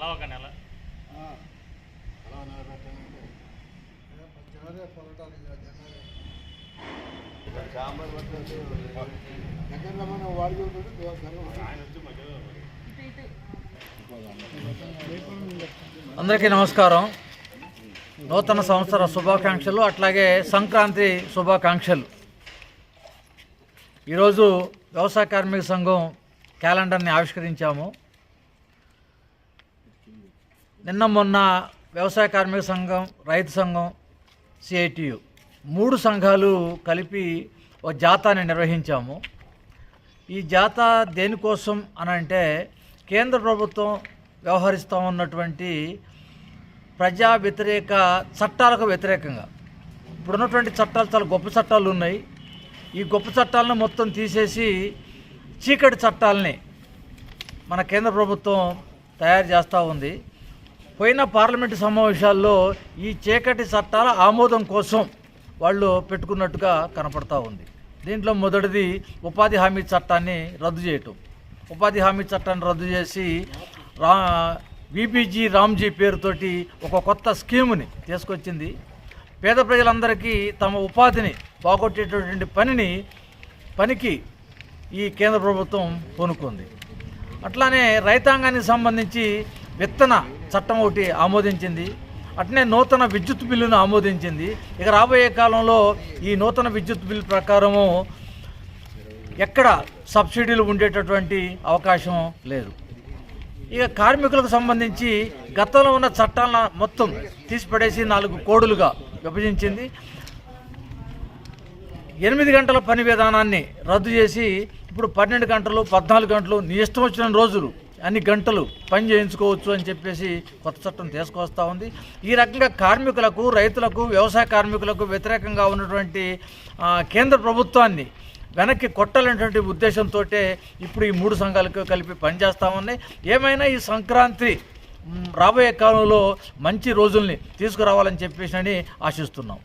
అలా ఒక నెల అందరికీ నమస్కారం. నూతన సంవత్సర శుభాకాంక్షలు, అట్లాగే సంక్రాంతి శుభాకాంక్షలు. ఈరోజు వ్యవసాయ కార్మిక సంఘం క్యాలెండర్ని ఆవిష్కరించాము. నిన్న మొన్న వ్యవసాయ కార్మిక సంఘం, రైతు సంఘం, సిఐటియు 3 సంఘాలు కలిపి ఒక జాతాని నిర్వహించాము. ఈ జాతా దేనికోసం అనంటే కేంద్ర ప్రభుత్వం వ్యవహరిస్తూ ఉన్నటువంటి ప్రజా వ్యతిరేక చట్టాలకు వ్యతిరేకంగా. ఇప్పుడున్నటువంటి చట్టాలు చాలా గొప్ప చట్టాలు ఉన్నాయి. ఈ గొప్ప చట్టాలను మొత్తం తీసేసి చీకటి చట్టాలని మన కేంద్ర ప్రభుత్వం తయారు చేస్తూ ఉంది. పోయిన పార్లమెంటు సమావేశాల్లో ఈ చీకటి చట్టాల ఆమోదం కోసం వాళ్ళు పెట్టుకున్నట్టుగా కనపడతా ఉంది. దీంట్లో మొదటిది ఉపాధి హామీ చట్టాన్ని రద్దు చేయటం. ఉపాధి హామీ చట్టాన్ని రద్దు చేసి విబిజీ రామ్జీ పేరుతోటి ఒక కొత్త స్కీముని తీసుకొచ్చింది. పేద ప్రజలందరికీ తమ ఉపాధిని పోగొట్టేటటువంటి పనికి ఈ కేంద్ర ప్రభుత్వం పూనుకుంది. అట్లానే రైతాంగానికి సంబంధించి విత్తన చట్టం ఒకటి ఆమోదించింది. అట్నే నూతన విద్యుత్ బిల్లును ఆమోదించింది. ఇక రాబోయే కాలంలో ఈ నూతన విద్యుత్ బిల్లు ప్రకారము ఎక్కడ సబ్సిడీలు ఉండేటటువంటి అవకాశం లేదు. ఇక కార్మికులకు సంబంధించి గతంలో ఉన్న చట్టాలను మొత్తం తీసిపడేసి 4 కోడులుగా విభజించింది. 8 గంటల పని విధానాన్ని రద్దు చేసి ఇప్పుడు 12 గంటలు, 14 గంటలు, నీ ఇష్టం వచ్చిన రోజులు అన్ని గంటలు పని చేయించుకోవచ్చు అని చెప్పేసి కొత్త చట్టం తీసుకొస్తూ ఉంది. ఈ రకంగా కార్మికులకు, రైతులకు, వ్యవసాయ కార్మికులకు వ్యతిరేకంగా ఉన్నటువంటి కేంద్ర ప్రభుత్వాన్ని వెనక్కి కొట్టాలనేటువంటి ఉద్దేశంతో ఇప్పుడు ఈ 3 సంఘాలకు కలిపి పనిచేస్తూ ఉన్నాయి. ఏమైనా ఈ సంక్రాంతి రాబోయే కాలంలో మంచి రోజుల్ని తీసుకురావాలని చెప్పేసి ఆశిస్తున్నాం.